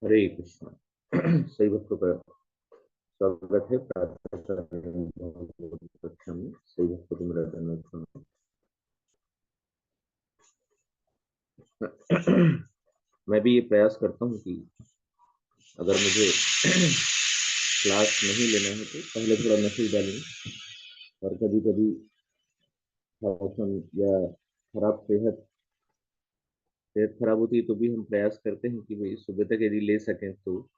हरे कृष्णा। सही भक्तों का स्वागत है प्रातः कक्षा में। सही भक्तों को मेरा धन्यवाद करना। मैं भी ये प्रयास करता हूँ कि अगर मुझे क्लास नहीं लेना है तो पहले थोड़ा मैसेज डालूं। और कभी कभी मौसम या खराब सेहत खराब होती है तो भी हम प्रयास करते हैं कि भाई सुबह तक यदि ले सकें तो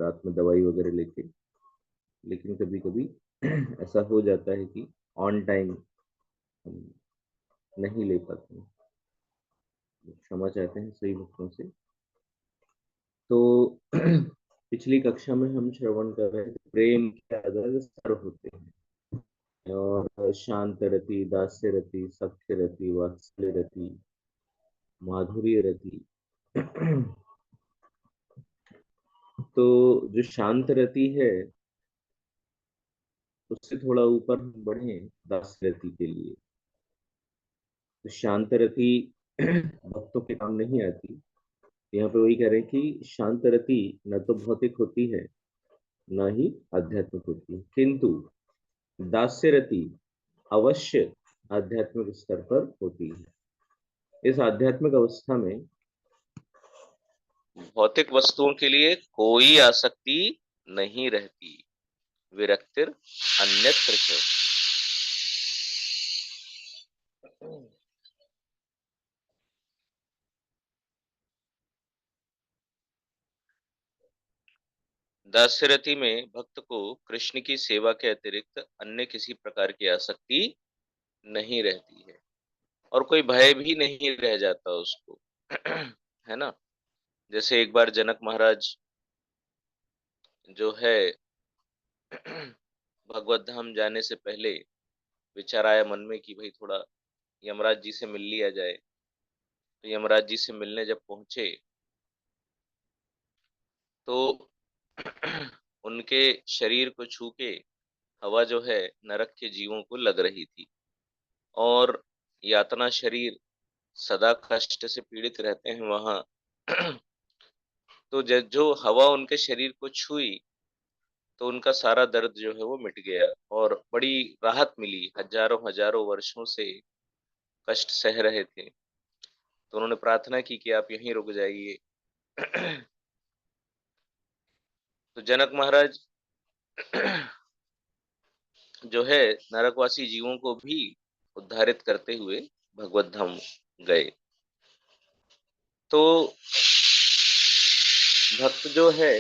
रात में दवाई वगैरह लेके। लेकिन कभी कभी ऐसा हो जाता है कि ऑन टाइम हम नहीं ले पाते हैं। क्षमा चाहते हैं सही भक्तों से। तो पिछली कक्षा में हम श्रवण कर रहे थे प्रेम के आधार स्तर होते हैं। और शांत रति, दास्य रति, सख्य रति, वात्सल्य रति, माधुर्य रति। तो जो शांत रति है उससे थोड़ा ऊपर हम बढ़े दास्य रति के लिए। तो शांत रति भक्तों के काम नहीं आती। यहाँ पे वही कह रहे हैं कि शांत रति न तो भौतिक होती है न ही आध्यात्मिक होती है, किंतु दास्य रति अवश्य आध्यात्मिक स्तर पर होती है। इस आध्यात्मिक अवस्था में भौतिक वस्तुओं के लिए कोई आसक्ति नहीं रहती। विरक्तिर अन्यत्र च। दास्यरति में भक्त को कृष्ण की सेवा के अतिरिक्त अन्य किसी प्रकार की आसक्ति नहीं रहती है और कोई भय भी नहीं रह जाता उसको। है ना। जैसे एक बार जनक महाराज जो है भगवत धाम जाने से पहले विचार आया मन में कि भाई थोड़ा यमराज जी से मिल लिया जाए। तो यमराज जी से मिलने जब पहुंचे तो उनके शरीर को छू के हवा जो है नरक के जीवों को लग रही थी। और यातना शरीर सदा कष्ट से पीड़ित रहते हैं वहां। तो जो हवा उनके शरीर को छुई तो उनका सारा दर्द जो है वो मिट गया और बड़ी राहत मिली। हजारों हजारों वर्षों से कष्ट सह रहे थे तो उन्होंने प्रार्थना की कि आप यहीं रुक जाइए। तो जनक महाराज जो है नरकवासी जीवों को भी उद्धारित करते हुए भगवत धाम गए। तो भक्त जो है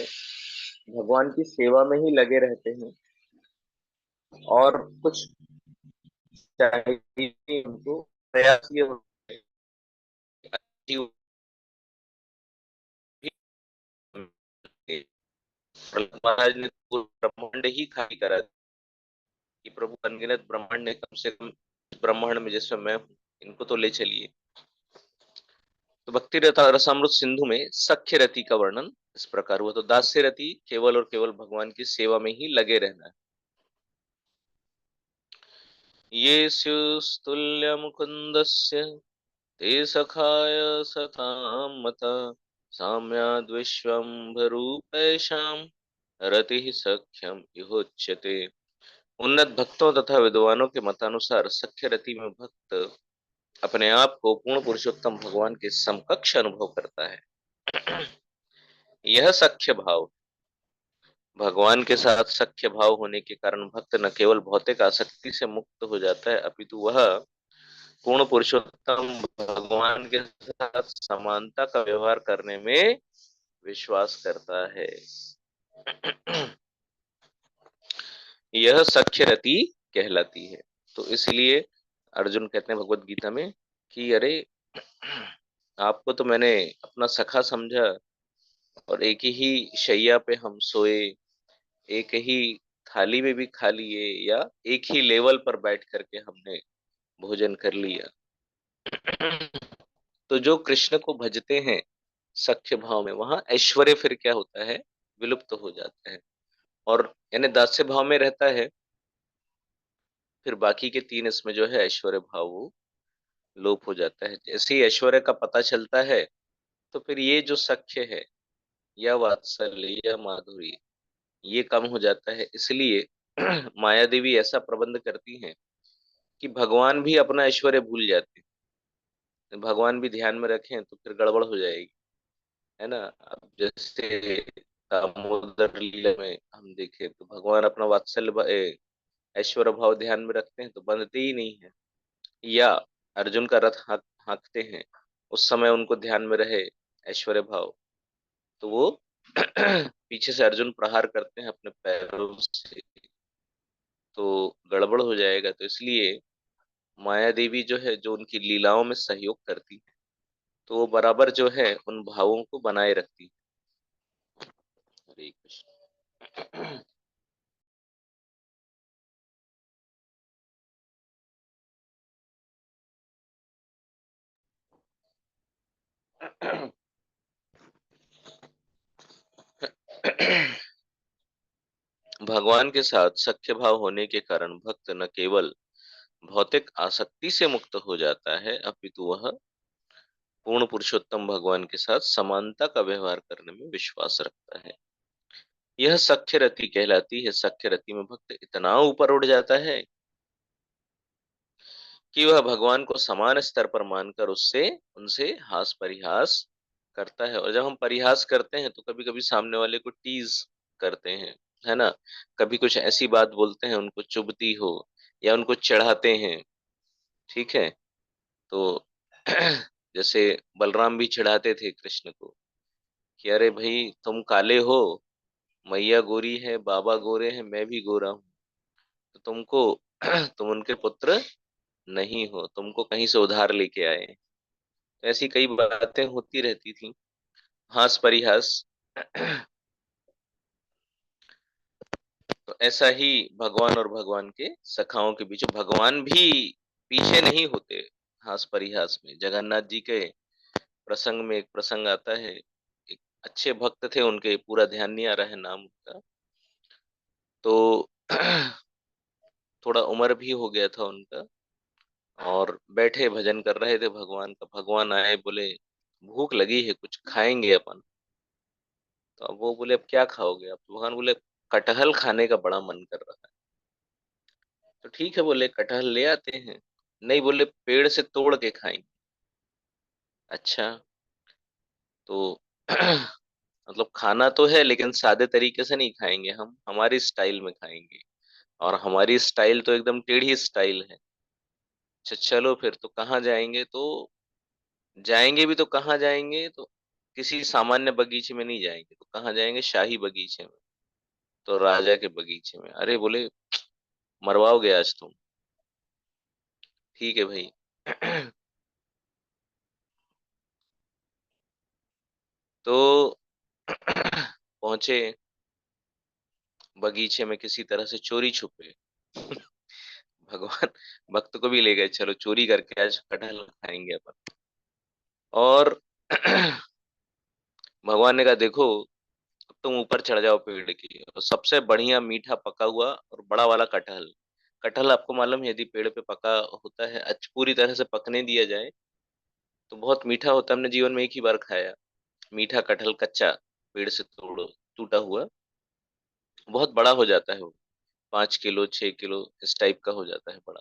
भगवान की सेवा में ही लगे रहते हैं और कुछ चाहिए उनको। प्रयास ये होता है कि प्रहलाद महाराज ने तो ब्रह्मांड ही खाली करा कि प्रभु अनगिनत ब्रह्मांड ने कम से कम इस ब्रह्मांड में जिसमें मैं हूँ इनको तो ले चलिए। तो भक्ति रसामृत सिंधु में सख्य रति का वर्णन इस प्रकार हुआ। तो दास्य रति केवल और केवल भगवान की सेवा में ही लगे रहना है। ये स्युस्तुल्य मुकुंदस्य ते सखाय सतां मता साम्याद्विश्वम्भरूपैषां रतिः सख्यम इहोच्यते। उन्नत भक्तों तथा विद्वानों के मतानुसार सख्य रति में भक्त अपने आप को पूर्ण पुरुषोत्तम भगवान के समकक्ष अनुभव करता है। यह सख्य भाव भगवान के साथ सख्य भाव होने के कारण भक्त न केवल भौतिक आसक्ति से मुक्त हो जाता है अपितु वह पूर्ण पुरुषोत्तम भगवान के साथ समानता का व्यवहार करने में विश्वास करता है। यह सख्य रति कहलाती है। तो इसलिए अर्जुन कहते हैं भगवत गीता में कि अरे आपको तो मैंने अपना सखा समझा और एक ही शैया पे हम सोए, एक ही थाली में भी खा लिए या एक ही लेवल पर बैठ करके हमने भोजन कर लिया। तो जो कृष्ण को भजते हैं सख्य भाव में वहां ऐश्वर्य फिर क्या होता है, विलुप्त हो जाता है और यानी दास्य भाव में रहता है फिर बाकी के 3 इसमें जो है ऐश्वर्य भाव वो लोप हो जाता है। जैसे ही ऐश्वर्य का पता चलता है, तो फिर ये जो सख्य है या वात्सल्य या माधुरी, ये कम हो जाता है। इसलिए माया देवी ऐसा प्रबंध करती हैं कि भगवान भी अपना ऐश्वर्य भूल जाते हैं। भगवान भी ध्यान में रखें तो फिर गड़बड़ हो जाएगी, है ना। अब जैसे दामोदर लीला में हम देखें तो भगवान अपना ऐश्वर्य भाव ध्यान में रखते हैं तो बंधते ही नहीं है। या अर्जुन का रथ हाँकते हैं, उस समय उनको ध्यान में रहे ऐश्वर्य भाव, तो वो पीछे से अर्जुन प्रहार करते हैं अपने पैरों से, तो गड़बड़ हो जाएगा। तो इसलिए माया देवी जो है, जो उनकी लीलाओं में सहयोग करती है, तो वो बराबर जो है उन भावों को बनाए रखती है। हरे कृष्ण। भगवान के साथ सख्य भाव होने के कारण भक्त न केवल भौतिक आसक्ति से मुक्त हो जाता है, अपितु वह पूर्ण पुरुषोत्तम भगवान के साथ समानता का व्यवहार करने में विश्वास रखता है। यह सख्य रति कहलाती है। सख्य रति में भक्त इतना ऊपर उठ जाता है कि वह भगवान को समान स्तर पर मानकर उससे उनसे हास परिहास करता है। और जब हम परिहास करते हैं तो कभी कभी सामने वाले को टीज करते हैं, है ना। कभी कुछ ऐसी बात बोलते हैं उनको चुभती हो, या उनको चढ़ाते हैं, ठीक है। तो जैसे बलराम भी चिढ़ाते थे कृष्ण को कि अरे भाई तुम काले हो, मैया गोरी है, बाबा गोरे हैं, मैं भी गोरा हूँ, तो तुमको तुम उनके पुत्र नहीं हो, तुमको कहीं से उधार लेके आए। तो ऐसी कई बातें होती रहती थी, हास परिहास। तो ऐसा ही भगवान और भगवान के सखाओं के बीच, भगवान भी पीछे नहीं होते हास परिहास में। जगन्नाथ जी के प्रसंग में एक प्रसंग आता है, एक अच्छे भक्त थे, उनके पूरा ध्यान नहीं आ रहा है नाम उनका, तो थोड़ा उम्र भी हो गया था उनका, और बैठे भजन कर रहे थे भगवान का। भगवान आए, बोले भूख लगी है, कुछ खाएंगे अपन। तो अब वो बोले अब क्या खाओगे आप, तो भगवान बोले कटहल खाने का बड़ा मन कर रहा है। तो ठीक है बोले कटहल ले आते हैं। नहीं, बोले पेड़ से तोड़ के खाएंगे। अच्छा, तो मतलब खाना तो है लेकिन सादे तरीके से नहीं खाएंगे, हम हमारी स्टाइल में खाएंगे, और हमारी स्टाइल तो एकदम टेढ़ी स्टाइल है। अच्छा चलो फिर, तो कहाँ जाएंगे, तो जाएंगे भी तो कहाँ जाएंगे, तो किसी सामान्य बगीचे में नहीं जाएंगे, तो कहाँ जाएंगे, शाही बगीचे में। तो राजा के बगीचे में। अरे बोले मरवाओगे आज तुम, ठीक है भाई। तो पहुंचे बगीचे में, किसी तरह से चोरी छुपे। भगवान भक्त को भी ले गए, चलो चोरी करके आज कटहल खाएंगे अपन। और भगवान ने कहा देखो, अब तुम ऊपर चढ़ जाओ पेड़ की, और सबसे बढ़िया मीठा पका हुआ और बड़ा वाला कटहल। कटहल आपको मालूम है, यदि पेड़ पे पका होता है, पूरी तरह से पकने दिया जाए तो बहुत मीठा होता है। हमने जीवन में एक ही बार खाया मीठा कटहल कच्चा, पेड़ से तोड़ो, टूटा हुआ, बहुत बड़ा हो जाता है वो, 5 किलो 6 किलो इस टाइप का हो जाता है बड़ा,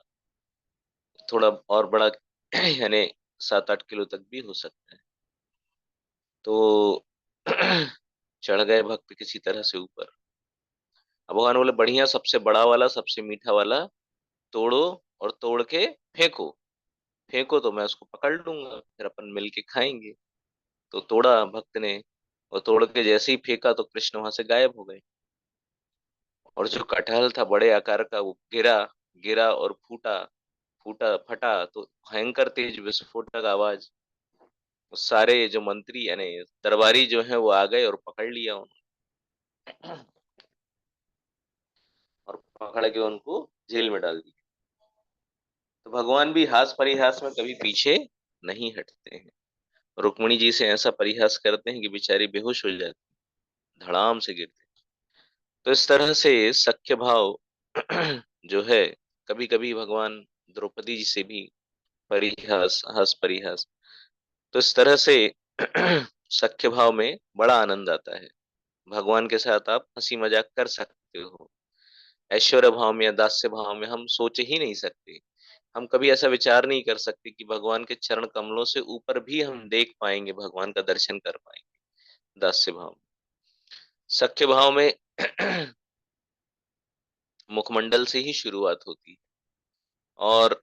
थोड़ा और बड़ा यानी 7 8 किलो तक भी हो सकता है। तो चढ़ गए भक्त किसी तरह से ऊपर। अब भगवान बोले बढ़िया सबसे बड़ा वाला सबसे मीठा वाला तोड़ो, और तोड़ के फेंको। फेंको तो मैं उसको पकड़ लूंगा, फिर अपन मिल के खाएंगे। तो तोड़ा भक्त ने, और तोड़ के जैसे ही फेंका तो कृष्ण वहां से गायब हो गए। और जो कटहल था बड़े आकार का, वो गिरा, गिरा और फूटा, फूटा फटा तो भयंकर तेज विस्फोटक आवाज। वो सारे जो मंत्री यानी दरबारी जो है वो आ गए और पकड़ लिया उन्होंने, और पकड़ के उनको जेल में डाल दिया। तो भगवान भी हास परिहास में कभी पीछे नहीं हटते हैं। रुक्मिणी जी से ऐसा परिहास करते हैं कि बेचारी बेहोश हो जाती, धड़ाम से गिरते। तो इस तरह से सख्य भाव जो है कभी कभी भगवान द्रौपदी जी से भी परिहास, हंस परिहास। तो इस तरह से सख्य भाव में बड़ा आनंद आता है। भगवान के साथ आप हंसी मजाक कर सकते हो। ऐश्वर्य भाव में या दास्य भाव में हम सोच ही नहीं सकते। हम कभी ऐसा विचार नहीं कर सकते कि भगवान के चरण कमलों से ऊपर भी हम देख पाएंगे, भगवान का दर्शन कर पाएंगे। दास्य भाव में, सख्य भाव में मुखमंडल से ही शुरुआत होती है और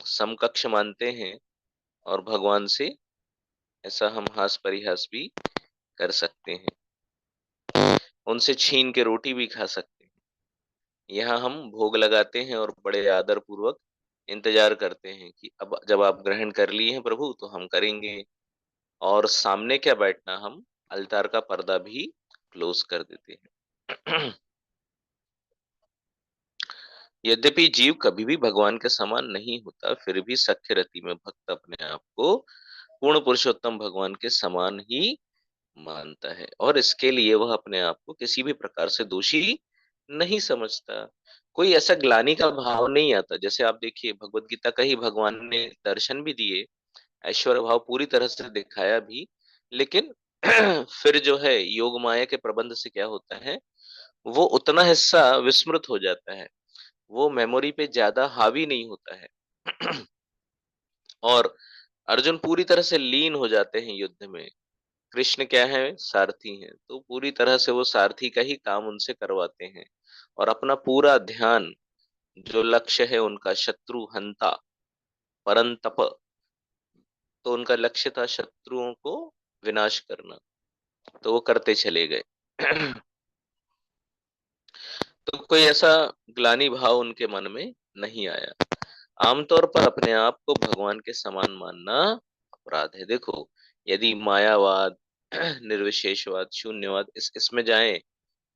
समकक्ष मानते हैं, और भगवान से ऐसा हम हास परिहास भी कर सकते हैं। उनसे छीन के रोटी भी खा सकते हैं। यहाँ हम भोग लगाते हैं और बड़े आदर पूर्वक इंतजार करते हैं कि अब जब आप ग्रहण कर लिए हैं प्रभु तो हम करेंगे। और सामने क्या बैठना, हम अलतार का पर्दा भी क्लोज कर देते हैं। यद्यपि जीव कभी भी भगवान के समान नहीं होता, फिर भी सख्य रति में भक्त अपने आप को पूर्ण पुरुषोत्तम भगवान के समान ही मानता है, और इसके लिए वह अपने आप को किसी भी प्रकार से दोषी नहीं समझता। कोई ऐसा ग्लानि का भाव नहीं आता। जैसे आप देखिए, भगवत गीता का ही भगवान ने दर्शन भी दिए, ऐश्वर्य भाव पूरी तरह से दिखाया भी, लेकिन फिर जो है योग माया के प्रबंध से क्या होता है, वो उतना हिस्सा विस्मृत हो जाता है, वो मेमोरी पे ज्यादा हावी नहीं होता है। और अर्जुन पूरी तरह से लीन हो जाते हैं युद्ध में। कृष्ण क्या है, सारथी हैं, तो पूरी तरह से वो सारथी का ही काम उनसे करवाते हैं, और अपना पूरा ध्यान, जो लक्ष्य है उनका शत्रु हंता परंतप, तो उनका लक्ष्य था शत्रुओं को विनाश करना, तो वो करते चले गए। तो कोई ऐसा ग्लानि भाव उनके मन में नहीं आया। आमतौर पर अपने आप को भगवान के समान मानना अपराध है। देखो, यदि मायावाद, निर्विशेषवाद, शून्यवाद इसमें जाएं,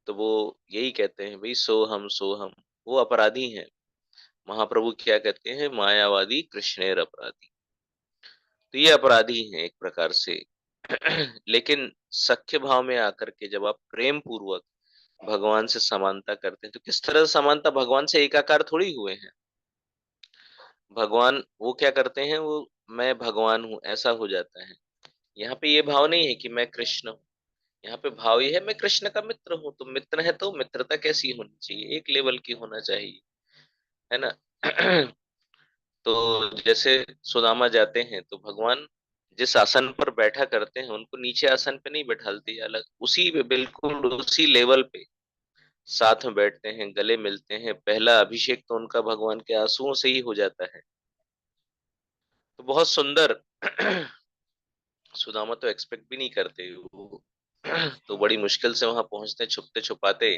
तो वो यही कहते हैं, भाई सोहम सोहम, वो अपराधी हैं। महाप्रभु क्या कहते हैं, मायावादी कृष्णेर अपराधी। तो ये अपराधी हैं एक प्रकार से। लेकिन सख्य भाव में आकर के जब आप प्रेम पूर्वक भगवान से समानता करते हैं, तो किस तरह से समानता, भगवान से एकाकार थोड़ी हुए हैं। भगवान वो क्या करते हैं, वो मैं भगवान हूँ ऐसा हो जाता है। यहाँ पे ये भाव नहीं है कि मैं कृष्ण हूँ, यहाँ पे भाव ये है मैं कृष्ण का मित्र हूँ। तो मित्र है तो मित्रता कैसी होनी चाहिए, एक लेवल की होना चाहिए, है ना। तो जैसे सुदामा जाते हैं तो भगवान जिस आसन पर बैठा करते हैं, उनको नीचे आसन पे नहीं बैठालते, अलग उसी पे बिल्कुल उसी लेवल पे साथ में बैठते हैं, गले मिलते हैं। पहला अभिषेक तो उनका भगवान के आंसुओं से ही हो जाता है। तो बहुत सुंदर। सुदामा तो एक्सपेक्ट भी नहीं करते वो, तो बड़ी मुश्किल से वहां पहुंचते छुपते छुपाते,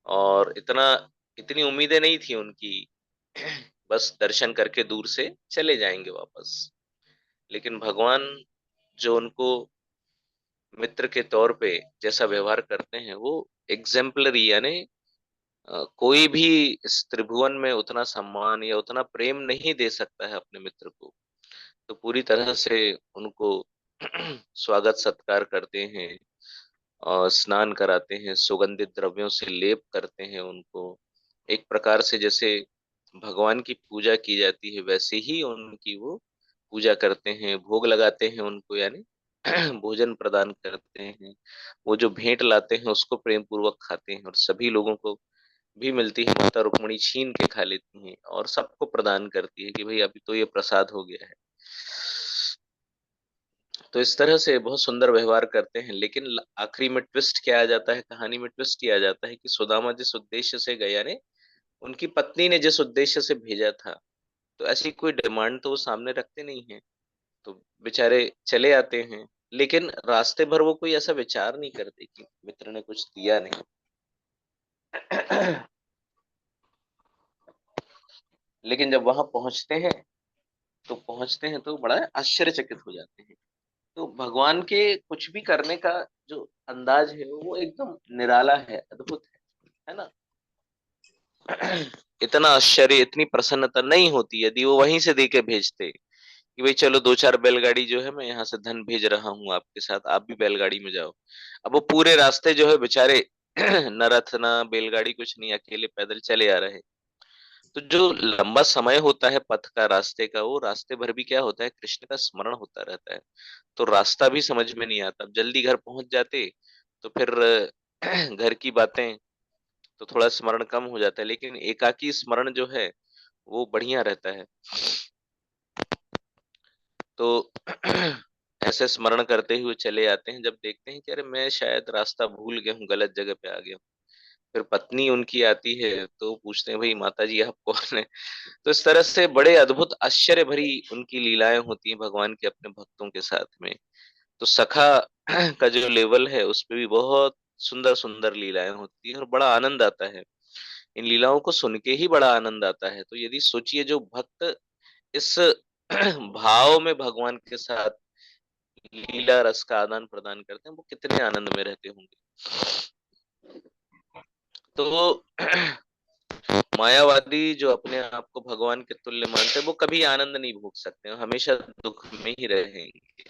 और इतनी उम्मीदें नहीं थी उनकी। बस दर्शन करके दूर से चले जाएंगे वापस। लेकिन भगवान जो उनको मित्र के तौर पे जैसा व्यवहार करते हैं, वो एग्जेम्पलरी, यानी कोई भी इस त्रिभुवन में उतना सम्मान या उतना प्रेम नहीं दे सकता है अपने मित्र को। तो पूरी तरह से उनको स्वागत सत्कार करते हैं, और स्नान कराते हैं, सुगंधित द्रव्यों से लेप करते हैं उनको। एक प्रकार से जैसे भगवान की पूजा की जाती है, वैसे ही उनकी वो पूजा करते हैं, भोग लगाते हैं उनको, यानी भोजन प्रदान करते हैं। वो जो भेंट लाते हैं उसको प्रेम पूर्वक खाते हैं, और सभी लोगों को भी मिलती है। माता रुक्मणी छीन के खा लेती हैं और सबको प्रदान करती है कि भाई अभी तो ये प्रसाद हो गया है। तो इस तरह से बहुत सुंदर व्यवहार करते हैं। लेकिन आखिरी में ट्विस्ट क्या आ जाता है, कहानी में ट्विस्ट ये आ जाता है कि सुदामा जिस उद्देश्य से गया ने, उनकी पत्नी ने जिस उद्देश्य से भेजा था, तो ऐसी कोई डिमांड तो वो सामने रखते नहीं है। तो बेचारे चले आते हैं, लेकिन रास्ते भर वो कोई ऐसा विचार नहीं करते कि मित्र ने कुछ दिया नहीं। लेकिन जब वहां पहुंचते हैं तो बड़ा आश्चर्यचकित हो जाते हैं। तो भगवान के कुछ भी करने का जो अंदाज है वो एकदम निराला है, अद्भुत है ना। इतना आश्चर्य, इतनी प्रसन्नता नहीं होती यदि वो वहीं से दे के भेजते कि भाई चलो दो चार बैलगाड़ी जो है मैं यहाँ से धन भेज रहा हूँ आपके साथ, आप भी बैलगाड़ी में जाओ। अब वो पूरे रास्ते जो है बेचारे न रथ ना बैलगाड़ी कुछ नहीं, अकेले पैदल चले आ रहे। तो जो लंबा समय होता है पथ का, रास्ते का, वो रास्ते भर भी क्या होता है, कृष्ण का स्मरण होता रहता है। तो रास्ता भी समझ में नहीं आता। अब जल्दी घर पहुंच जाते तो फिर घर की बातें, तो थोड़ा स्मरण कम हो जाता है, लेकिन एकाकी स्मरण जो है वो बढ़िया रहता है। तो ऐसे स्मरण करते हुए चले आते हैं, जब देखते हैं कि अरे मैं शायद रास्ता भूल गया हूँ, गलत जगह पे आ गया हूँ। फिर पत्नी उनकी आती है तो पूछते हैं, भाई माता जी आप कौन है? तो इस तरह से बड़े अद्भुत आश्चर्य भरी उनकी लीलाएं होती हैं भगवान के अपने भक्तों के साथ में। तो सखा का जो लेवल है उस पे भी बहुत सुंदर सुंदर लीलाएं होती हैं और बड़ा आनंद आता है। इन लीलाओं को सुन के ही बड़ा आनंद आता है। तो यदि सोचिए, जो भक्त इस भाव में भगवान के साथ लीला रस का आदान प्रदान करते हैं, वो कितने आनंद में रहते होंगे। तो मायावादी जो अपने आप को भगवान के तुल्य मानते हैं, वो कभी आनंद नहीं भोग सकते हैं, हमेशा दुख में ही रहेंगे,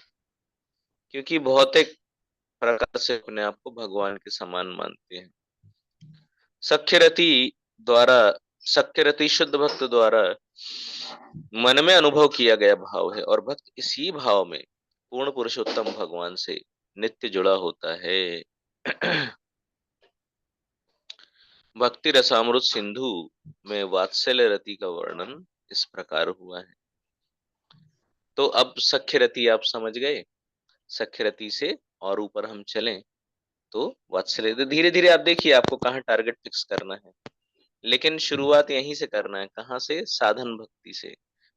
क्योंकि भौतिक प्रकार से अपने आप को भगवान के समान मानते हैं। सख्यरति द्वारा, सख्यरति शुद्ध भक्त द्वारा मन में अनुभव किया गया भाव है, और भक्त इसी भाव में पूर्ण पुरुषोत्तम भगवान से नित्य जुड़ा होता है। भक्ति रसामृत सिंधु में वात्सल्य रति का वर्णन इस प्रकार हुआ है। तो अब सख्यरति आप समझ गए। सख्यरति से और ऊपर हम चलें तो वात्सल्य, तो धीरे धीरे आप देखिए आपको कहाँ टारगेट फिक्स करना है। लेकिन शुरुआत यहीं से करना है, कहाँ से? साधन भक्ति से,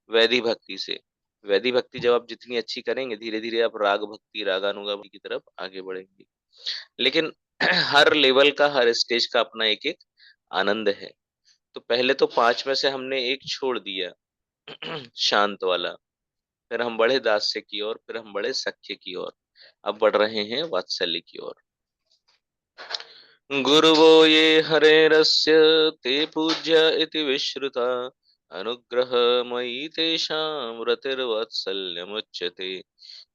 वैधि भक्ति से। वैधि भक्ति जब आप जितनी अच्छी करेंगे, धीरे धीरे आप राग भक्ति, रागानुगा भक्ति की तरफ आगे बढ़ेंगे। लेकिन हर लेवल का, हर स्टेज का अपना एक एक आनंद है। तो पहले तो 5 में से हमने एक छोड़ दिया, शांत वाला। फिर हम बढ़े दास्य की ओर, फिर हम बढ़े सख्य की ओर, अब बढ़ रहे हैं वात्सल्य की ओर। गुरुवो ये हरेरस्य ते पूज्य इति विश्रुता, अनुग्रह मयि तेषां रतिर्वात्सल्यमुच्यते।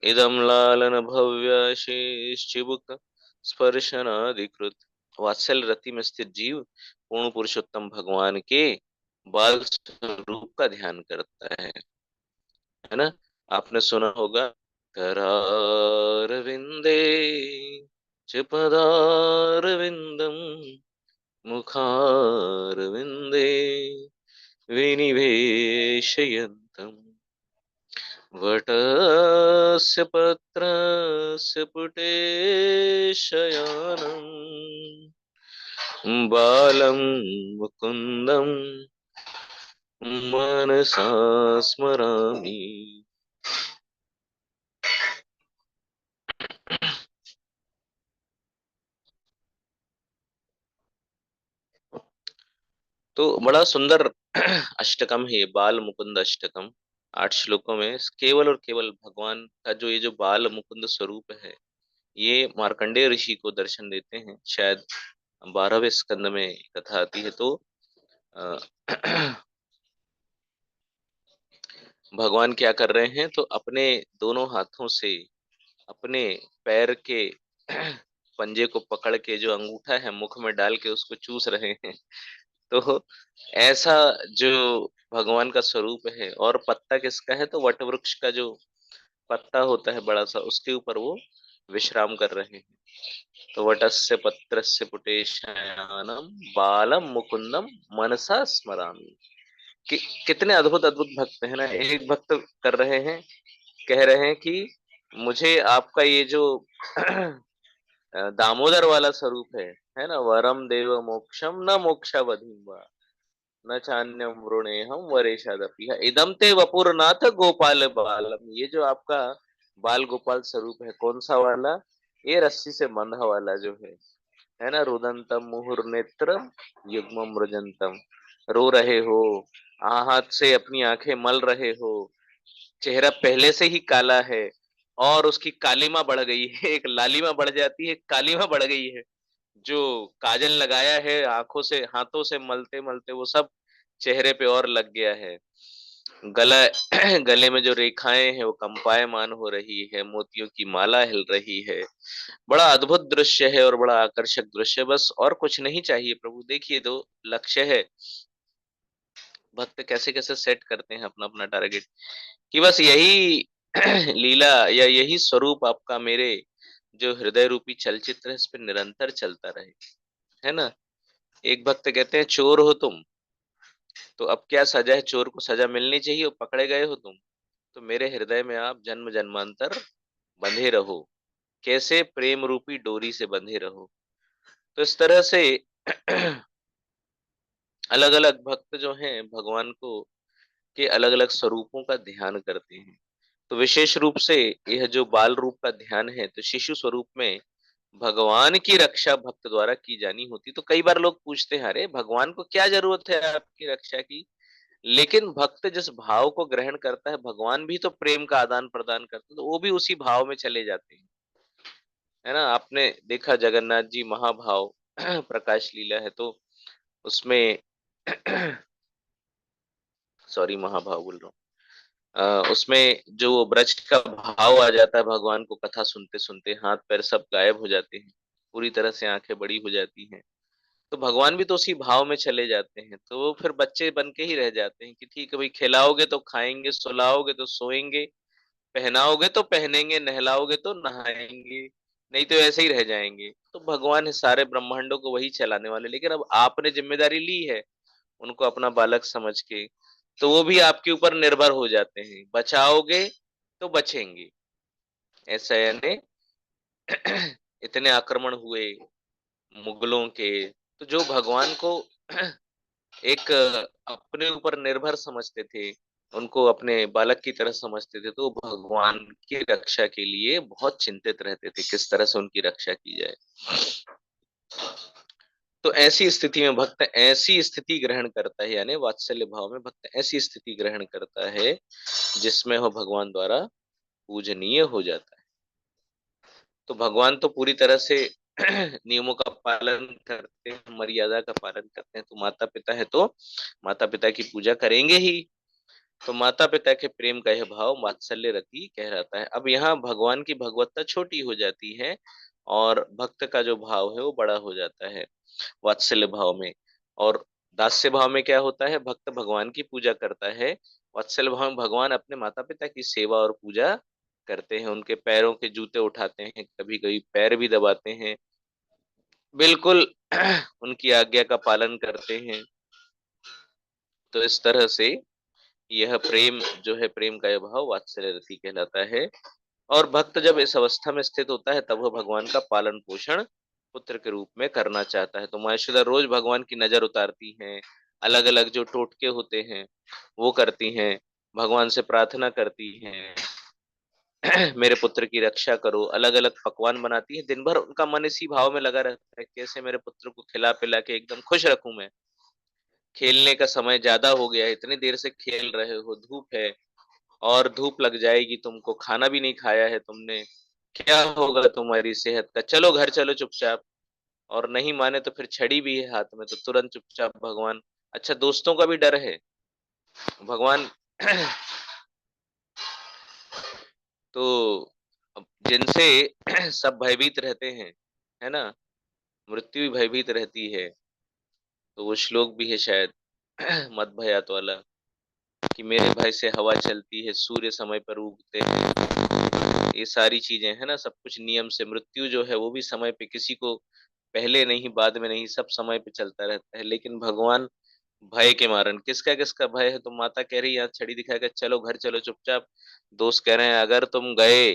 इदं लालन भव्याशेश्चिबुक स्पर्शनाधिकृत। वात्सल्य रति में स्थित जीव पूर्ण पुरुषोत्तम भगवान के बाल स्वरूप का ध्यान करता है ना? आपने सुना होगा, करारविंदे च पदारविंदम, मुखारविंदे विनिवेशयन्तम्, वटस्य पत्रस्य पुटे शयानम्, बालं मुकुन्दं मनसा स्मरामि। तो बड़ा सुंदर अष्टकम है ये, बाल मुकुंद अष्टकम। 8 श्लोकों में केवल और केवल भगवान का जो ये जो बाल मुकुंद स्वरूप है, ये मार्कंडेय ऋषि को दर्शन देते हैं। शायद 12वें स्कंद में कथा आती है। तो अ, भगवान क्या कर रहे हैं, तो अपने दोनों हाथों से अपने पैर के पंजे को पकड़ के, जो अंगूठा है मुख में डाल के उसको चूस रहे हैं। तो ऐसा जो भगवान का स्वरूप है। और पत्ता किसका है, तो वट वृक्ष का जो पत्ता होता है बड़ा सा, उसके ऊपर वो विश्राम कर रहे हैं। तो वटस्य पत्रस्य पुटे शयानम, बालम मुकुंदम मनसा स्मरामि। कि, कितने अद्भुत अद्भुत भक्त है ना। एक भक्त कर रहे हैं, कह रहे हैं कि मुझे आपका ये जो दामोदर वाला स्वरूप है ना, वरम देव मोक्षम न मोक्षावधिम, न चान्यम वृणेहम वरेशादपि, इदम ते वपुरनाथ गोपाल बालम। ये जो आपका बाल गोपाल स्वरूप है, कौन सा वाला? ये रस्सी से बंधा वाला जो है ना, रुदंतम मुहुर नेत्र युग्म मृजंतम। रो रहे हो, हाथ से अपनी आंखें मल रहे हो, चेहरा पहले से ही काला है, और उसकी कालीमा बढ़ गई है। एक लालिमा बढ़ जाती है, कालीमा बढ़ गई है। जो काजल लगाया है आंखों से, हाथों से मलते मलते वो सब चेहरे पे और लग गया है। गला गले में जो रेखाएं हैं वो कंपायमान हो रही है, मोतियों की माला हिल रही है। बड़ा अद्भुत दृश्य है और बड़ा आकर्षक दृश्य। बस और कुछ नहीं चाहिए प्रभु। देखिए, तो लक्ष्य है भक्त कैसे कैसे सेट करते हैं अपना अपना टारगेट, कि बस यही लीला या यही स्वरूप आपका मेरे जो हृदय रूपी चलचित्र है इस पे निरंतर चलता रहे, है ना। एक भक्त कहते हैं चोर हो तुम, तो अब क्या सजा है, चोर को सजा मिलनी चाहिए और पकड़े गए हो तुम, तो मेरे हृदय में आप जन्म जन्मांतर बंधे रहो, कैसे प्रेम रूपी डोरी से बंधे रहो। तो इस तरह से अलग अलग भक्त जो हैं भगवान को के अलग अलग स्वरूपों का ध्यान करते हैं। तो विशेष रूप से यह जो बाल रूप का ध्यान है, तो शिशु स्वरूप में भगवान की रक्षा भक्त द्वारा की जानी होती। तो कई बार लोग पूछते हैं, अरे भगवान को क्या जरूरत है आपकी रक्षा की। लेकिन भक्त जिस भाव को ग्रहण करता है, भगवान भी तो प्रेम का आदान प्रदान करते हैं, तो वो भी उसी भाव में चले जाते हैं, है ना। आपने देखा जगन्नाथ जी महाभाव प्रकाश लीला है, तो उसमें सॉरी महाभाव बोल रहा हूँ, उसमें जो वो ब्रज का भाव आ जाता है, भगवान को कथा सुनते सुनते हाथ पैर सब गायब हो जाते हैं, पूरी तरह से आंखें बड़ी हो जाती हैं। तो भगवान भी तो उसी भाव में चले जाते हैं, तो वो फिर बच्चे बन के ही रह जाते हैं कि ठीक है भाई, खिलाओगे तो खाएंगे, सुलाओगे तो सोएंगे, पहनाओगे तो पहनेंगे, नहलाओगे तो नहाएंगे, नहीं तो ऐसे ही रह जाएंगे। तो भगवान है सारे ब्रह्मांडों को वही चलाने वाले, लेकिन अब आपने जिम्मेदारी ली है उनको अपना बालक समझ के, तो वो भी आपके ऊपर निर्भर हो जाते हैं, बचाओगे तो बचेंगे। ऐसा यानी इतने आक्रमण हुए मुगलों के, तो जो भगवान को एक अपने ऊपर निर्भर समझते थे, उनको अपने बालक की तरह समझते थे, तो भगवान की रक्षा के लिए बहुत चिंतित रहते थे किस तरह से उनकी रक्षा की जाए। तो ऐसी स्थिति में भक्त ऐसी स्थिति ग्रहण करता है, यानी वात्सल्य भाव में भक्त ऐसी स्थिति ग्रहण करता है जिसमें वो भगवान द्वारा पूजनीय हो जाता है। तो भगवान तो पूरी तरह से नियमों का पालन करते हैं, मर्यादा का पालन करते हैं, तो माता पिता है तो माता पिता की पूजा करेंगे ही। तो माता पिता के प्रेम का यह भाव वात्सल्य रति कहलाता है। अब यहाँ भगवान की भगवत्ता छोटी हो जाती है और भक्त का जो भाव है वो बड़ा हो जाता है वात्सल्य भाव में। और दास्य भाव में क्या होता है, भक्त भगवान की पूजा करता है, वात्सल्य भाव में भगवान अपने माता पिता की सेवा और पूजा करते हैं, उनके पैरों के जूते उठाते हैं, कभी कभी पैर भी दबाते हैं, बिल्कुल उनकी आज्ञा का पालन करते हैं। तो इस तरह से यह प्रेम जो है, प्रेम का यह भाव वात्सल्य रति कहलाता है। और भक्त जब इस अवस्था में स्थित होता है तब वह भगवान का पालन पोषण पुत्र के रूप में करना चाहता है। तो माँ यशोदा रोज भगवान की नजर उतारती हैं, अलग अलग जो टोटके होते हैं वो करती हैं, भगवान से प्रार्थना करती हैं मेरे पुत्र की रक्षा करो, अलग अलग पकवान बनाती है, दिन भर उनका मन इसी भाव में लगा रहता है, कैसे मेरे पुत्र को खिला पिला के एकदम खुश रखूं मैं। खेलने का समय ज्यादा हो गया है, इतनी देर से खेल रहे हो, धूप है और धूप लग जाएगी तुमको, खाना भी नहीं खाया है तुमने, क्या होगा तुम्हारी सेहत का, चलो घर चलो चुपचाप। और नहीं माने तो फिर छड़ी भी है हाथ में, तो तुरंत चुपचाप भगवान। अच्छा, दोस्तों का भी डर है भगवान तो अब जिनसे सब भयभीत रहते हैं, है ना, मृत्यु भी भयभीत रहती है। तो वो श्लोक भी है शायद मद भयात वाला, कि मेरे भय से हवा चलती है, सूर्य समय पर उगते हैं, ये सारी चीजें है ना, सब कुछ नियम से। मृत्यु जो है वो भी समय पे, किसी को पहले नहीं बाद में नहीं, सब समय पे चलता रहता है। लेकिन भगवान भय के मारन, किसका किसका भय है, तो माता कह रही है यहाँ छड़ी दिखाकर चलो घर चलो चुपचाप, दोस्त कह रहे हैं अगर तुम गए,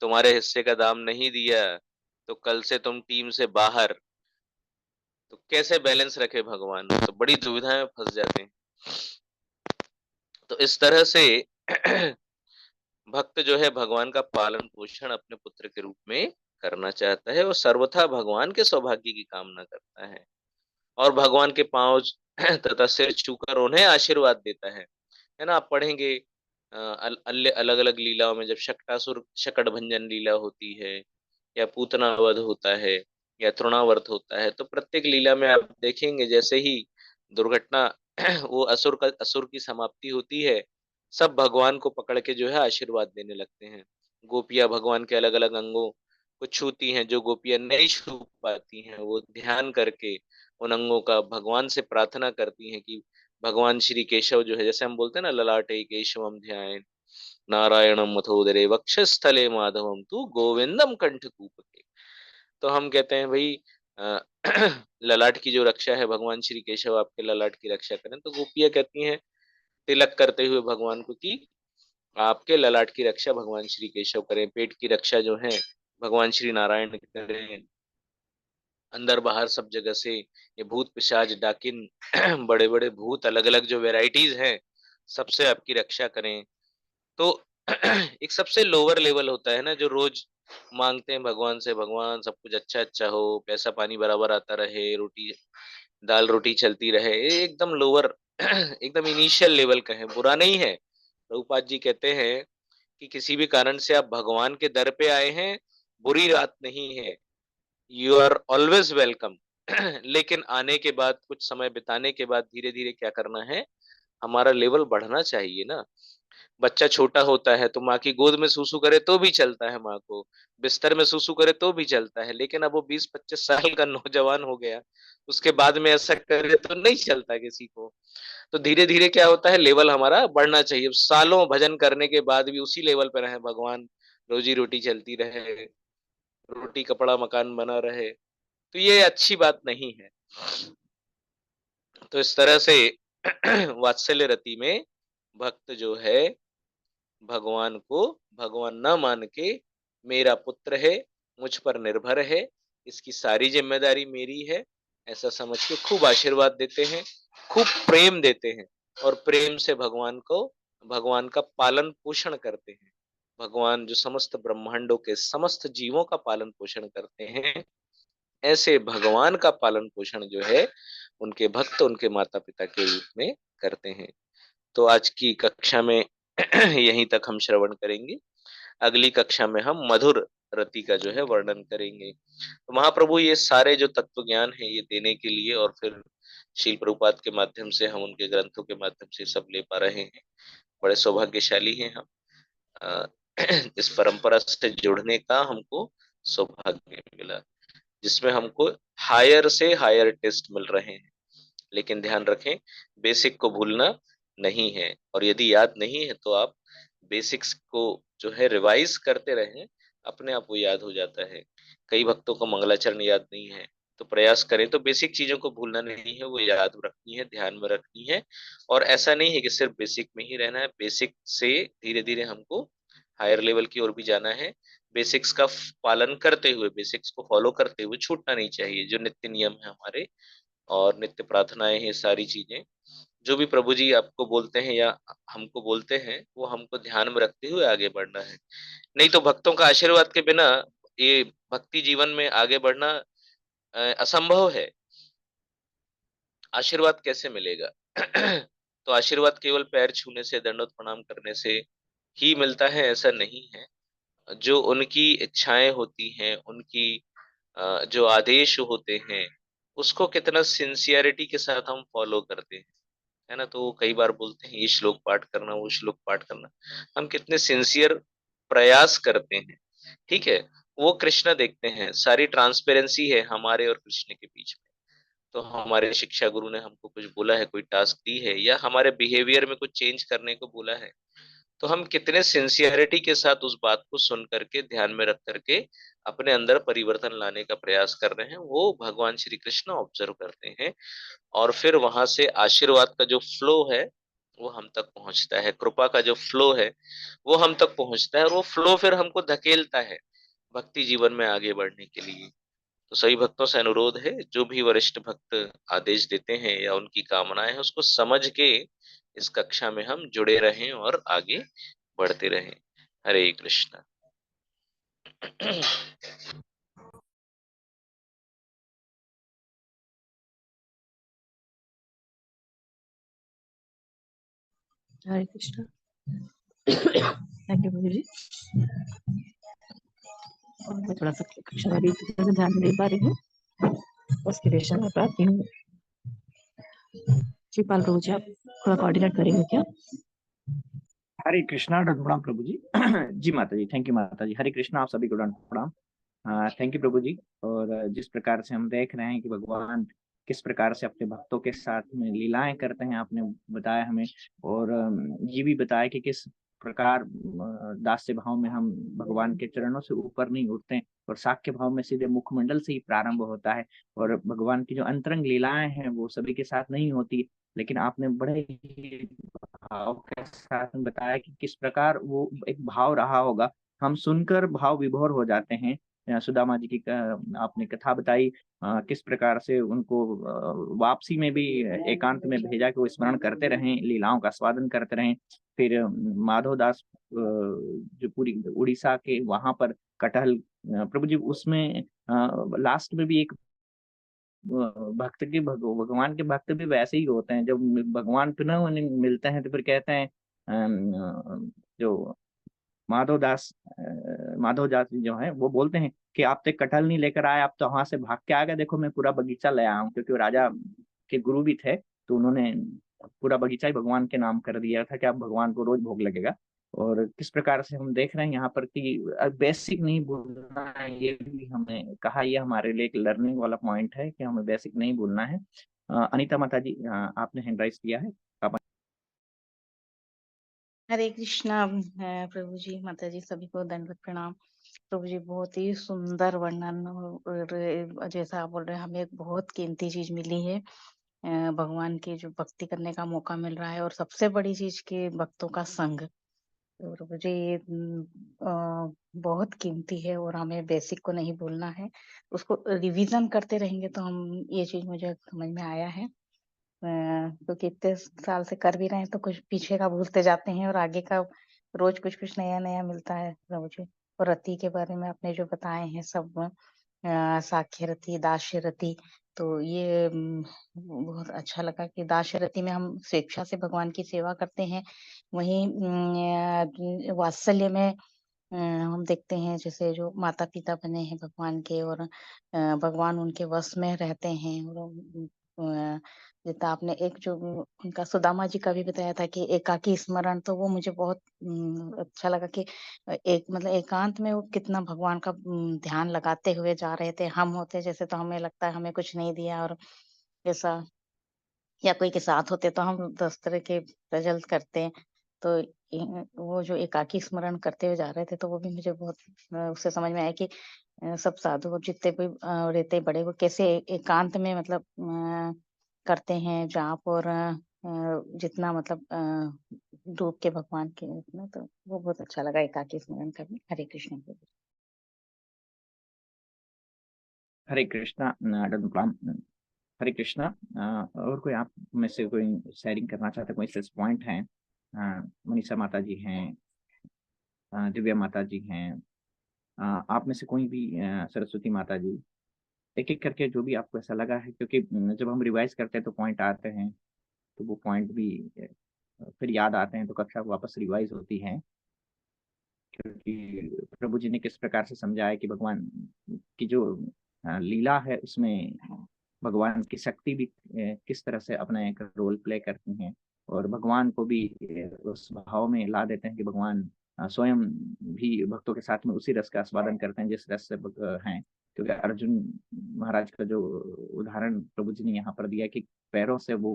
तुम्हारे हिस्से का दाम नहीं दिया, तो कल से तुम टीम से बाहर। तो कैसे बैलेंस रखे भगवान, तो बड़ी दुविधा में फंस जाते हैं। तो इस तरह से भक्त जो है भगवान का पालन पोषण अपने पुत्र के रूप में करना चाहता है, और सर्वथा भगवान के सौभाग्य की कामना करता है, और भगवान के पांव तथा सिर छूकर उन्हें आशीर्वाद देता है ना। आप पढ़ेंगे अलग अलग लीलाओं में, जब शक्टासुर शकट भंजन लीला होती है, या पूतना वध होता है, या तृणावर्त होता है, तो प्रत्येक लीला में आप देखेंगे जैसे ही दुर्घटना वो असुर की समाप्ति होती है, सब भगवान को पकड़ के जो है आशीर्वाद देने लगते हैं। गोपियां भगवान के अलग अलग अंगों को छूती हैं, जो गोपियां नहीं छू पाती हैं वो ध्यान करके उन अंगों का भगवान से प्रार्थना करती हैं कि भगवान श्री केशव जो है, जैसे हम बोलते हैं ना, ललाटे केशवम ध्यान नारायणम मथोदरे वक्षस्थले माधवम तू गोविंदम कंठ कूपके। तो हम कहते हैं भाई अ, ललाट की जो रक्षा है, भगवान श्री केशव आपके ललाट की रक्षा करें। तो गोपियां कहती हैं तिलक करते हुए भगवान को कि आपके ललाट की रक्षा भगवान श्री केशव करें, पेट की रक्षा जो है भगवान श्री नारायण करें, अंदर बाहर सब जगह से ये भूत पिशाच डाकिन बड़े बड़े भूत अलग अलग जो वेराइटीज हैं, सबसे आपकी रक्षा करें। तो एक सबसे लोअर लेवल होता है ना, जो रोज मांगते हैं भगवान से, भगवान सब कुछ अच्छा अच्छा हो, पैसा पानी बराबर आता रहे, रोटी दाल रोटी चलती रहे, ये एकदम लोअर एकदम इनिशियल लेवल का है, बुरा नहीं है। प्रभुपाद जी कहते हैं कि किसी भी कारण से आप भगवान के दर पे आए हैं, बुरी बात नहीं है, यू आर ऑलवेज वेलकम। लेकिन आने के बाद, कुछ समय बिताने के बाद धीरे धीरे क्या करना है, हमारा लेवल बढ़ना चाहिए ना। बच्चा छोटा होता है तो माँ की गोद में सूसू करे तो भी चलता है, माँ को बिस्तर में सूसू करे तो भी चलता है। लेकिन अब वो 20-25 साल का नौजवान हो गया, उसके बाद में ऐसा करे तो नहीं चलता किसी को। तो धीरे धीरे क्या होता है, लेवल हमारा बढ़ना चाहिए। सालों भजन करने के बाद भी उसी लेवल पे रहे भगवान, रोजी रोटी चलती रहे, रोटी कपड़ा मकान बना रहे, तो ये अच्छी बात नहीं है। तो इस तरह से वात्सल्य रति में भक्त जो है भगवान को भगवान न मान के मेरा पुत्र है, मुझ पर निर्भर है, इसकी सारी जिम्मेदारी मेरी है, ऐसा समझ के खूब आशीर्वाद देते हैं, खूब प्रेम देते हैं, और प्रेम से भगवान को, भगवान का पालन पोषण करते हैं। भगवान जो समस्त ब्रह्मांडों के समस्त जीवों का पालन पोषण करते हैं, ऐसे भगवान का पालन पोषण जो है उनके भक्त उनके माता पिता के रूप में करते हैं। तो आज की कक्षा में यहीं तक हम श्रवण करेंगे। अगली कक्षा में हम मधुर रति का जो है वर्णन करेंगे। तो महाप्रभु ये सारे जो तत्व ज्ञान है ये देने के लिए, और फिर शील प्रभुपाद के माध्यम से हम उनके ग्रंथों के माध्यम से सब ले पा रहे हैं। बड़े सौभाग्यशाली हैं हम। अ, इस परंपरा से जुड़ने का हमको सौभाग्य मिला, जिसमें हमको हायर से हायर टेस्ट मिल रहे हैं। लेकिन ध्यान रखें, बेसिक को भूलना नहीं है, और यदि याद नहीं है तो आप बेसिक्स को जो है रिवाइज करते रहें, अपने आप वो याद हो जाता है। कई भक्तों को मंगलाचरण याद नहीं है, तो प्रयास करें तो बेसिक चीजों को भूलना नहीं है, वो याद रखनी है, ध्यान में रखनी है। और ऐसा नहीं है कि सिर्फ बेसिक में ही रहना है, बेसिक से धीरे धीरे हमको हायर लेवल की ओर भी जाना है। बेसिक्स का पालन करते हुए, बेसिक्स को फॉलो करते हुए छूटना नहीं चाहिए, जो नित्य नियम है हमारे और नित्य प्रार्थनाएं हैं, सारी चीजें जो भी प्रभु जी आपको बोलते हैं या हमको बोलते हैं, वो हमको ध्यान में रखते हुए आगे बढ़ना है। नहीं तो भक्तों का आशीर्वाद के बिना ये भक्ति जीवन में आगे बढ़ना असंभव है। आशीर्वाद कैसे मिलेगा? तो आशीर्वाद केवल पैर छूने से, दंडवत प्रणाम करने से ही मिलता है, ऐसा नहीं है। जो उनकी इच्छाएं होती हैं, उनकी जो आदेश होते हैं, उसको कितना सिंसियरिटी के साथ हम फॉलो करते हैं, है ना। तो वो कई बार बोलते हैं ये श्लोक पाठ करना, वो श्लोक पाठ करना, हम कितने सिंसियर प्रयास करते हैं, ठीक है। वो कृष्ण देखते हैं, सारी ट्रांसपेरेंसी है हमारे और कृष्ण के बीच में। तो हमारे शिक्षा गुरु ने हमको कुछ बोला है, कोई टास्क दी है, या हमारे बिहेवियर में कुछ चेंज करने को बोला है, तो हम कितने सिंसियरिटी के साथ उस बात को सुन करके, ध्यान में रख करके अपने अंदर परिवर्तन लाने का प्रयास कर रहे हैं, वो भगवान श्री कृष्ण ऑब्जर्व करते हैं। और फिर वहां से आशीर्वाद का जो फ्लो है वो हम तक पहुंचता है, कृपा का जो फ्लो है वो हम तक पहुंचता है, और वो फ्लो फिर हमको धकेलता है भक्ति जीवन में आगे बढ़ने के लिए। तो सभी भक्तों से अनुरोध है, जो भी वरिष्ठ भक्त आदेश देते हैं या उनकी कामनाएं हैं, उसको समझ के इस कक्षा में हम जुड़े रहें और आगे बढ़ते रहें। हरे कृष्ण। हरे कृष्णा। थैंक यू प्रभु जी। और मैं थोड़ा सा कक्षा अभी से ध्यान नहीं दे पा रही हूँ, उसके लिए क्षमा प्रार्थी हूँ। शिवपाल प्रभु जी, आप थोड़ा कोऑर्डिनेट करेंगे क्या? हरे कृष्णा। प्रणाम प्रभु जी। जी माता जी, थैंक यू माता जी। हरे कृष्णा, आप सभी को प्रणाम। थैंक यू प्रभु जी। और जिस प्रकार से हम देख रहे हैं कि भगवान किस प्रकार से अपने भक्तों के साथ में लीलाएं करते हैं आपने बताया हमें, और ये भी बताया कि किस प्रकार दास्य भाव में हम भगवान के चरणों से ऊपर नहीं उठते और साक्ष्य भाव में सीधे मुखमंडल से ही प्रारंभ होता है, और भगवान की जो अंतरंग लीलाएं हैं वो सभी के साथ नहीं होती, लेकिन आपने बड़े ही भाव के साथ में बताया कि किस प्रकार वो एक भाव रहा होगा, हम सुनकर भाव विभोर हो जाते हैं। सुदामा जी की आपने कथा बताई, किस प्रकार से उनको वापसी में भी एकांत में भेजा कि वो स्मरण करते रहें, लीलाओं का स्वादन करते रहें। फिर माधव दास जो पूरी उड़ीसा के वहां पर कटहल प्रभु जी उसमें लास्ट में भी एक भक्त के भगवान के भक्त भी वैसे ही होते हैं, जब भगवान पुनः उन्हें मिलते हैं तो फिर कहते हैं जो माधव दास जी जो है वो बोलते हैं कि आप तो एक कटहल नहीं लेकर आए, आप तो वहां से भाग के आ गए, देखो मैं पूरा बगीचा ले आया हूँ, क्योंकि वो राजा के गुरु भी थे, तो उन्होंने पूरा बगीचा ही भगवान के नाम कर दिया था कि आप भगवान को रोज भोग लगेगा। और किस प्रकार से हम देख रहे हैं यहाँ पर कि बेसिक नहीं भूलना है, ये भी हमें कहा, ये हमारे लिए एक लर्निंग वाला पॉइंट है कि हमें बेसिक नहीं भूलना है। अनीता माता जी आपने हैंड राइज किया है, आप। हरे कृष्णा प्रभु जी, माता जी, सभी को दंडवत प्रणाम। प्रभु जी बहुत ही सुंदर वर्णन, और जैसा आप बोल रहे हैं हमें एक बहुत कीमती चीज मिली है, भगवान की जो भक्ति करने का मौका मिल रहा है, और सबसे बड़ी चीज के भक्तों का संग। तो प्रभु जी ये बहुत कीमती है और हमें बेसिक को नहीं भूलना है, उसको रिवीजन करते रहेंगे तो हम, ये चीज मुझे समझ में आया है। क्योंकि इतने साल से कर भी रहे हैं तो कुछ पीछे का भूलते जाते हैं और आगे का रोज कुछ कुछ नया नया मिलता है प्रभु जी। और रति के बारे में आपने जो बताए हैं सब, साक्ष्य रति, दास्य रति, तो ये बहुत अच्छा लगा कि दास्य रति में हम स्वेच्छा से भगवान की सेवा करते हैं, वहीं वात्सल्य में हम देखते हैं जैसे जो माता पिता बने हैं भगवान के, और भगवान उनके वश में रहते हैं। और जैसा आपने एक जो उनका सुदामा जी का भी बताया था कि एकाकी स्मरण, तो वो मुझे बहुत अच्छा लगा कि एक मतलब एकांत में वो कितना भगवान का ध्यान लगाते हुए जा रहे थे। हम होते जैसे तो हमें लगता है हमें कुछ नहीं दिया, और ऐसा, या कोई के साथ होते तो हम 10 तरह के रिजल्ट करते हैं। तो वो जो एकाकी स्मरण करते हुए जा रहे थे, तो वो भी मुझे बहुत उससे समझ में आया कि सब साधु और जितने भी रहते बड़े, वो कैसे एकांत में मतलब करते हैं जाप, और जितना मतलब डूब के भगवान के उसमें, तो वो बहुत अच्छा लगा एकाकी स्मरण करने। हरे कृष्ण प्रभु। हरे कृष्णा प्रणाम। हरे कृष्णा। और कोई आप में से कोई शेयरिंग करना चाहते, कोई सेस पॉइंट है? मनीषा माता जी हैं, दिव्या माता जी हैं, आप में से कोई भी, सरस्वती माता जी, एक एक करके जो भी आपको ऐसा लगा है, क्योंकि जब हम रिवाइज करते हैं तो पॉइंट आते हैं, तो वो पॉइंट भी फिर याद आते हैं, तो कक्षा वापस रिवाइज होती है, क्योंकि प्रभु जी ने किस प्रकार से समझाया कि भगवान की जो लीला है उसमें भगवान की शक्ति भी किस तरह से अपना एक रोल प्ले करती हैं, और भगवान को भी उस भाव में ला देते हैं कि भगवान स्वयं भी भक्तों के साथ में उसी रस का आस्वादन करते हैं जिस रस से हैं। क्योंकि अर्जुन महाराज का जो उदाहरण प्रभु जी ने यहाँ पर दिया कि पैरों से वो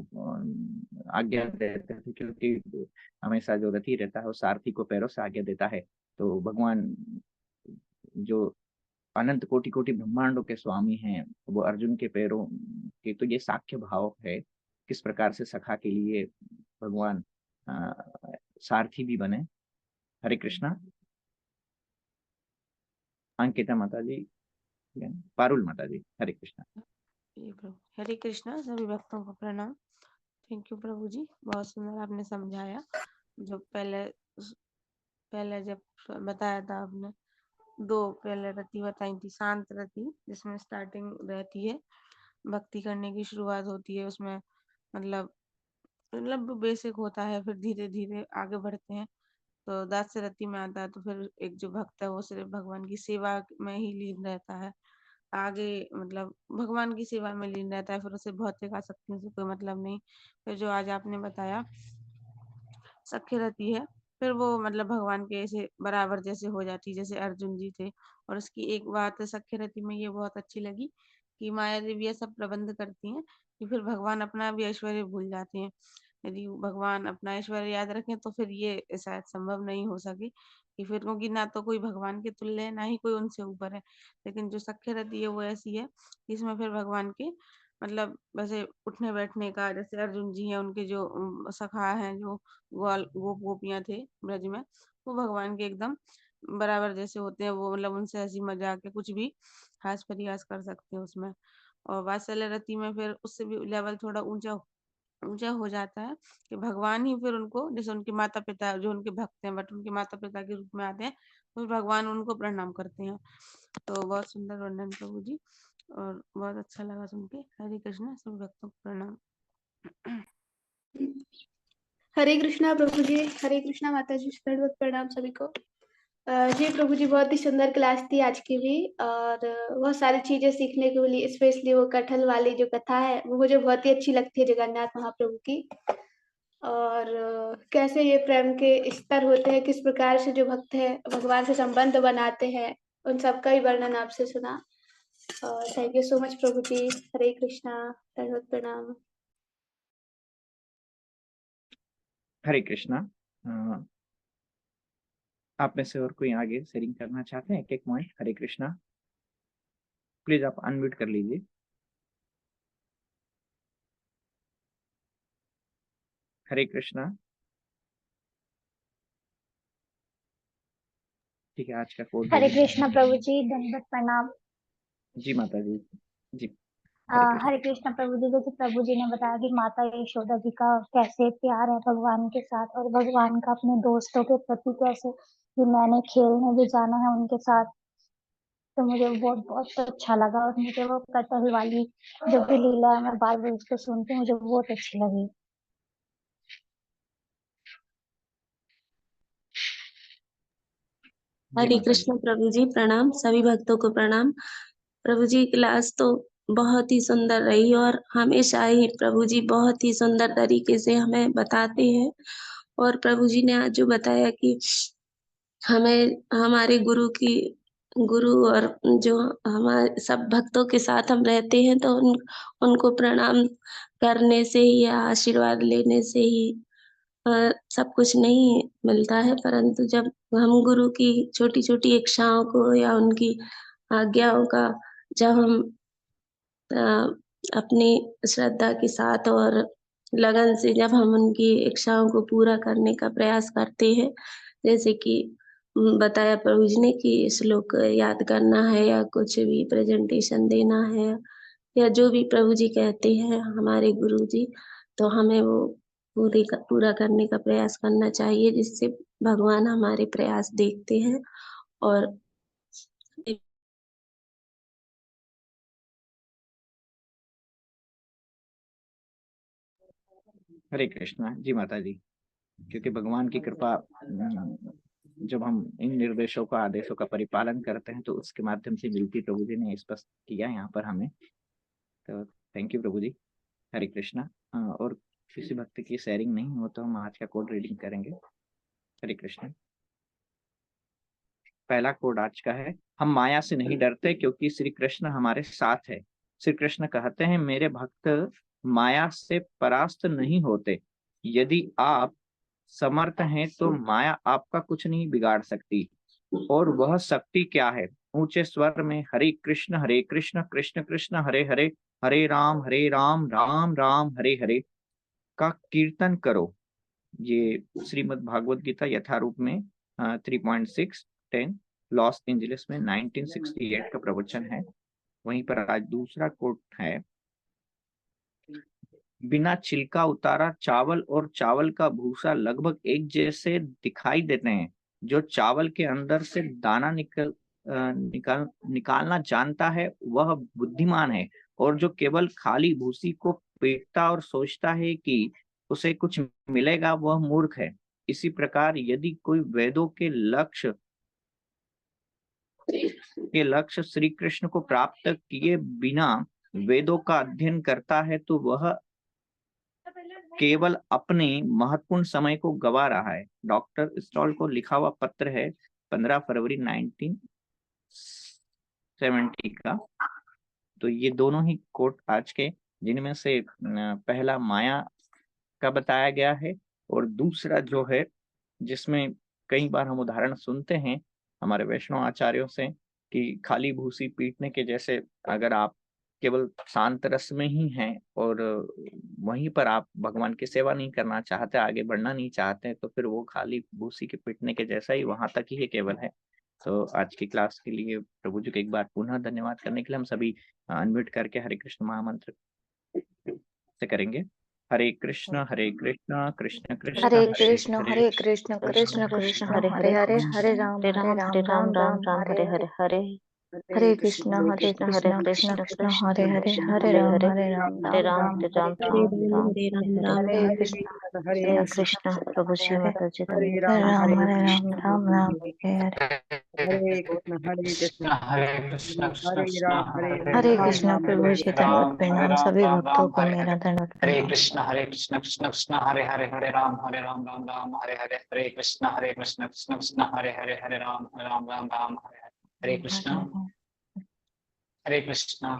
आज्ञा देते थे, क्योंकि हमेशा जो रथी रहता है वो सारथी को पैरों से आज्ञा देता है। तो भगवान जो अनंत कोटि कोटि ब्रह्मांडों के स्वामी हैं, वो अर्जुन के पैरों के, तो ये साक्ष्य भाव है किस प्रकार से सखा के लिए भगवान सारथी भी बने। हरे कृष्णा। अंकिता माता जी, पारुल माता जी, हरे कृष्णा। जी प्रभु, हरे कृष्णा, सभी भक्तों को प्रणाम। थैंक यू प्रभु जी, बहुत सुंदर आपने समझाया। जो पहले जब बताया था आपने, दो पहले रति बताई थी, शांत रति जिसमें स्टार्टिंग रहती है, भक्ति करने की शुरुआत होती है, उसमें मतलब बेसिक होता है, फिर धीरे धीरे आगे बढ़ते हैं। तो दास्य रति में आता है, तो फिर एक जो भक्त है वो सिर्फ भगवान की सेवा में ही लीन रहता है, आगे मतलब भगवान की सेवा में लीन रहता है, फिर उसे भौतिक आसक्ति से कोई मतलब नहीं। फिर जो आज आपने बताया सख्य रहती है, फिर वो मतलब भगवान के ऐसे बराबर जैसे हो जाती है, जैसे अर्जुन जी थे। और उसकी एक बात सख्य रति में ये बहुत अच्छी लगी कि माया देवी ऐसा प्रबंध करती हैं कि फिर भगवान अपना भी ऐश्वर्य भूल जाते हैं। यदि भगवान अपना ऐश्वर्य याद रखें तो फिर ये शायद संभव नहीं हो सके कि फिर, क्योंकि ना तो कोई भगवान के तुल्य है, ना ही कोई उनसे ऊपर है। लेकिन जो सख्यरती है वो ऐसी है इसमें फिर भगवान के मतलब वैसे उठने बैठने का, जैसे अर्जुन जी हैं, उनके जो सखा हैं, जो गोपियां थे ब्रज में, वो भगवान के एकदम बराबर जैसे होते हैं। वो मतलब उनसे हंसी मजाक के कुछ भी हास परिहास कर सकते हैं उसमें। और वात्सल्य रति में फिर उससे भी लेवल थोड़ा ऊंचा ऊंचा हो जाता है कि भगवान ही फिर उनको, जैसे उनके माता पिता जो उनके भक्त हैं बट उनके माता पिता के रूप में आते हैं, तो भगवान उनको प्रणाम करते हैं। तो बहुत सुंदर वर्णन प्रभु जी, और बहुत अच्छा लगा सुन के। हरे कृष्णा, सभी भक्तों को प्रणाम। हरे कृष्णा प्रभु जी, हरे कृष्णा माता जी, दंडवत प्रणाम सभी को। जी प्रभु जी, बहुत ही सुंदर क्लास थी आज की भी, और बहुत सारी चीजें सीखने को मिली। स्पेशली वो कटहल वाली जो कथा है वो मुझे बहुत ही अच्छी लगती है, जगन्नाथ महाप्रभु की। और कैसे ये प्रेम के स्तर होते हैं, किस प्रकार से जो भक्त है भगवान से संबंध बनाते हैं, उन सबका ही वर्णन आपसे सुना। थैंक यू सो मच प्रभु जी। हरे कृष्णा, दंडवत प्रणाम। हरे कृष्णा। आप में से और कोई आगे शेयरिंग करना चाहते हैं? एक पॉइंट। हरे कृष्णा, प्लीज आप अनम्यूट कर लीजिए। हरे कृष्णा। ठीक है, आज का कोड। हरे कृष्णा प्रभु जी, दंडवत प्रणाम। जी माता जी, जी हरे कृष्णा प्रभु जी, जैसे प्रभु जी ने बताया कि माता यशोदा जी का कैसे प्यार है भगवान के साथ, और भगवान का अपने दोस्तों के प्रति कैसे कि मैंने खेलने भी जाना है उनके साथ। तो मुझे वो बहुत अच्छा लगा, और मुझे वो कटहल वाली जो भी लीला है, मैं बार बार उसको सुनती हूँ, मुझे बहुत अच्छी लगी। हरे कृष्ण प्रभु जी, प्रणाम। सभी भक्तों को प्रणाम। प्रभु जी क्लास तो बहुत ही सुंदर रही, और हमेशा ही प्रभु जी बहुत ही सुंदर तरीके से हमें बताते हैं। और प्रभु जी ने आज जो बताया कि हमें हमारे गुरु और जो हमारे सब भक्तों के साथ हम रहते हैं, तो उनको प्रणाम करने से ही या आशीर्वाद लेने से ही सब कुछ नहीं मिलता है, परंतु जब हम गुरु की छोटी छोटी इच्छाओं को या उनकी आज्ञाओं का जब हम अपनी श्रद्धा के साथ और लगन से जब हम उनकी इच्छाओं को पूरा करने का प्रयास करते हैं, जैसे कि बताया प्रभु जी ने कि श्लोक याद करना है या कुछ भी प्रेजेंटेशन देना है या जो भी प्रभु जी कहते हैं हमारे गुरु जी, तो हमें वो पूरा करने का प्रयास करना चाहिए, जिससे भगवान हमारे प्रयास देखते हैं। और हरे कृष्णा। जी माता जी, क्योंकि भगवान की कृपा, जब हम इन निर्देशों का आदेशों का परिपालन करते हैं तो उसके माध्यम से मिलती, प्रभु जी ने स्पष्ट किया यहाँ पर हमें। तो थैंक यू प्रभु जी। हरे कृष्णा। और किसी भक्त की शेयरिंग नहीं हो तो हम आज का कोड रीडिंग करेंगे। हरे कृष्णा। पहला कोड आज का है, हम माया से नहीं डरते क्योंकि श्री कृष्ण हमारे साथ है। श्री कृष्ण कहते हैं, मेरे भक्त माया से परास्त नहीं होते। यदि आप समर्थ हैं तो माया आपका कुछ नहीं बिगाड़ सकती। और वह शक्ति क्या है? ऊंचे स्वर में हरे कृष्ण कृष्ण कृष्ण हरे हरे, हरे राम राम राम हरे हरे का कीर्तन करो। ये श्रीमद् भागवत गीता यथारूप में 3.610 लॉस एंजलिस में 1968 का प्रवचन है। वहीं पर आज दूसरा कोट है, बिना छिलका उतारा चावल और चावल का भूसा लगभग एक जैसे दिखाई देते हैं। जो चावल के अंदर से दाना निकालना जानता है वह बुद्धिमान है, और जो केवल खाली भूसी को पीटता और सोचता है कि उसे कुछ मिलेगा वह मूर्ख है। इसी प्रकार यदि कोई वेदों के लक्ष्य श्री कृष्ण को प्राप्त किए बिना वेदों का अध्ययन करता है तो वह केवल अपने महत्वपूर्ण समय को गवा रहा है। डॉक्टर स्टॉल को लिखा हुआ पत्र है 15 फरवरी 1970 का। तो ये दोनों ही कोट आज के, जिनमें से पहला माया का बताया गया है, और दूसरा जो है जिसमें कई बार हम उदाहरण सुनते हैं हमारे वैष्णव आचार्यों से कि खाली भूसी पीटने के जैसे, अगर आप केवल शांत रस में ही हैं और वहीं पर आप भगवान की सेवा नहीं करना चाहते, आगे बढ़ना नहीं चाहते, तो फिर वो खाली भूसी के पीटने के जैसा ही वहां तक ही केवल है। तो आज की क्लास के लिए प्रभु जी को एक बार पुनः धन्यवाद करने के लिए हम सभी अनम्यूट करके हरे कृष्ण महामंत्र से करेंगे। हरे कृष्ण कृष्ण कृष्ण हरे कृष्ण कृष्ण कृष्ण हरे हरे हरे हरे राम राम राम हरे हरे हरे हरे कृष्ण कृष्ण कृष्ण हरे हरे हरे राम राम राम हरे कृष्ण प्रभु जी माता जी राम राम हरे हरे हरे कृष्ण हरे कृष्ण प्रभु जी धन्यवाद प्रणाम सभी भक्तों को मेरा धन्यवाद हरे प्रणाम। कृष्ण कृष्ण कृष्ण हरे हरे हरे राम राम राम हरे हरे हरे कृष्ण कृष्ण कृष्ण हरे हरे राम राम राम हरे कृष्ण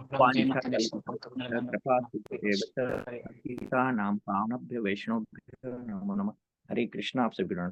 प्रभु जी माता जी कृपा नाम पावनभ्य वैष्णवभ्यो नमो नमः। हरे कृष्ण। आप सभी ग्रहण